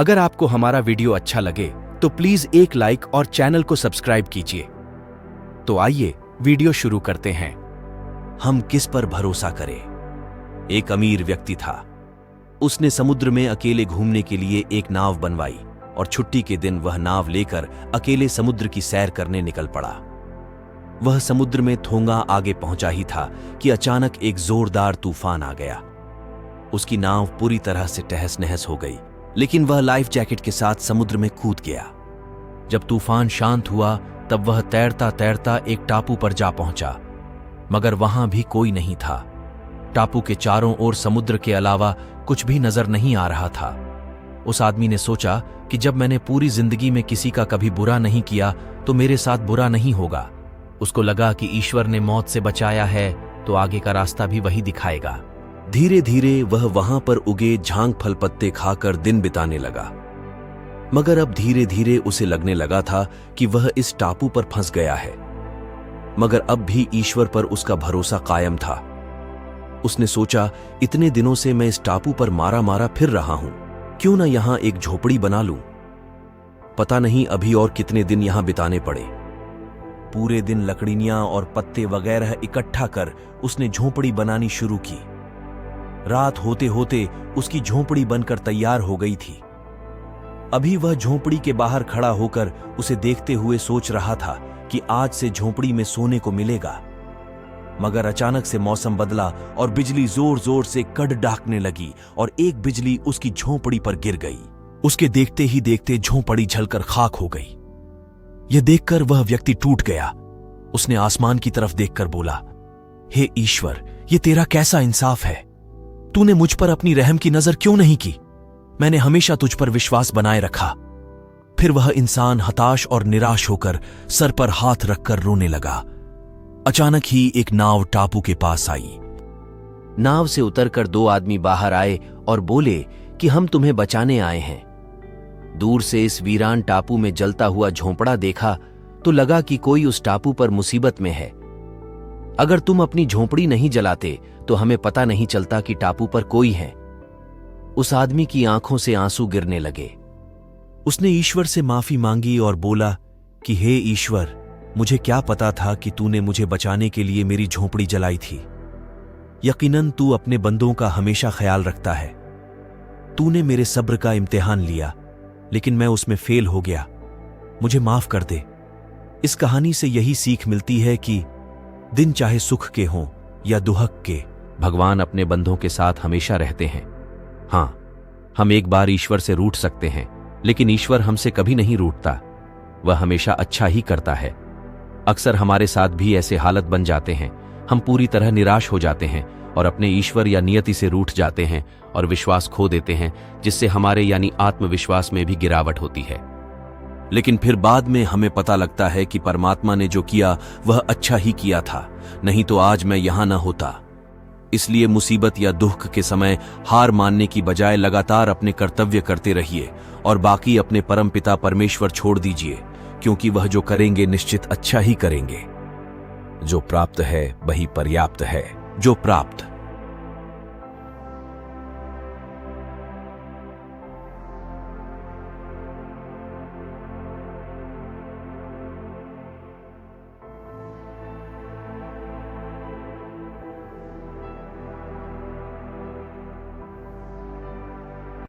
अगर आपको हमारा वीडियो अच्छा लगे तो प्लीज एक लाइक और चैनल को सब्सक्राइब कीजिए। तो आइए वीडियो शुरू करते हैं। हम किस पर भरोसा करें? एक अमीर व्यक्ति था। उसने समुद्र में अकेले घूमने के लिए एक नाव बनवाई और छुट्टी के दिन वह नाव लेकर अकेले समुद्र की सैर करने निकल पड़ा। वह समुद्र में थोंगा आगे पहुंचा ही था कि अचानक एक जोरदार तूफान आ गया। उसकी नाव पूरी तरह से तहस नहस हो गई, लेकिन वह लाइफ जैकेट के साथ समुद्र में कूद गया। जब तूफान शांत हुआ तब वह तैरता तैरता एक टापू पर जा पहुंचा, मगर वहां भी कोई नहीं था। टापू के चारों ओर समुद्र के अलावा कुछ भी नजर नहीं आ रहा था। उस आदमी ने सोचा कि जब मैंने पूरी जिंदगी में किसी का कभी बुरा नहीं किया तो मेरे साथ बुरा नहीं होगा। उसको लगा कि ईश्वर ने मौत से बचाया है तो आगे का रास्ता भी वही दिखाएगा। धीरे धीरे वह वहां पर उगे झांग फल पत्ते खाकर दिन बिताने लगा, मगर अब धीरे धीरे उसे लगने लगा था कि वह इस टापू पर फंस गया है। मगर अब भी ईश्वर पर उसका भरोसा कायम था। उसने सोचा, इतने दिनों से मैं इस टापू पर मारा मारा फिर रहा हूं, क्यों ना यहां एक झोपड़ी बना लूं। पता नहीं अभी और कितने दिन यहां बिताने पड़े। पूरे दिन लकड़ियां और पत्ते वगैरह इकट्ठा कर उसने झोपड़ी बनानी शुरू की। रात होते होते उसकी झोपड़ी बनकर तैयार हो गई थी। अभी वह झोपड़ी के बाहर खड़ा होकर उसे देखते हुए सोच रहा था कि आज से झोपड़ी में सोने को मिलेगा। मगर अचानक से मौसम बदला और बिजली जोर जोर से कड़डाकने लगी और एक बिजली उसकी झोपड़ी पर गिर गई। उसके देखते ही देखते झोपड़ी जलकर खाक हो गई। यह देखकर वह व्यक्ति टूट गया। उसने आसमान की तरफ देखकर बोला, हे ईश्वर, यह तेरा कैसा इंसाफ है? तूने मुझ पर अपनी रहम की नजर क्यों नहीं की? मैंने हमेशा तुझ पर विश्वास बनाए रखा। फिर वह इंसान हताश और निराश होकर सर पर हाथ रखकर रोने लगा। अचानक ही एक नाव टापू के पास आई। नाव से उतरकर दो आदमी बाहर आए और बोले कि हम तुम्हें बचाने आए हैं। दूर से इस वीरान टापू में जलता हुआ झोंपड़ा देखा तो लगा कि कोई उस टापू पर मुसीबत में है। अगर तुम अपनी झोंपड़ी नहीं जलाते तो हमें पता नहीं चलता कि टापू पर कोई है। उस आदमी की आंखों से आंसू गिरने लगे। उसने ईश्वर से माफी मांगी और बोला कि हे ईश्वर, मुझे क्या पता था कि तूने मुझे बचाने के लिए मेरी झोंपड़ी जलाई थी। यकीनन तू अपने बंदों का हमेशा ख्याल रखता है। तूने मेरे सब्र का इम्तिहान लिया, लेकिन मैं उसमें फेल हो गया। मुझे माफ कर दे। इस कहानी से यही सीख मिलती है कि दिन चाहे सुख के हों या दुहक के, भगवान अपने बंदों के साथ हमेशा रहते हैं। हाँ, हम एक बार ईश्वर से रूठ सकते हैं, लेकिन ईश्वर हमसे कभी नहीं रूठता। वह हमेशा अच्छा ही करता है। अक्सर हमारे साथ भी ऐसे हालत बन जाते हैं। हम पूरी तरह निराश हो जाते हैं और अपने ईश्वर या नियति से रूठ जाते हैं और विश्वास खो देते हैं, जिससे हमारे यानी आत्मविश्वास में भी गिरावट होती है। लेकिन फिर बाद में हमें पता लगता है कि परमात्मा ने जो किया वह अच्छा ही किया था, नहीं तो आज मैं यहां न होता। इसलिए मुसीबत या दुख के समय हार मानने की बजाय लगातार अपने कर्तव्य करते रहिए और बाकी अपने परमपिता परमेश्वर छोड़ दीजिए, क्योंकि वह जो करेंगे निश्चित अच्छा ही करेंगे। जो प्राप्त है वही पर्याप्त है। जो प्राप्त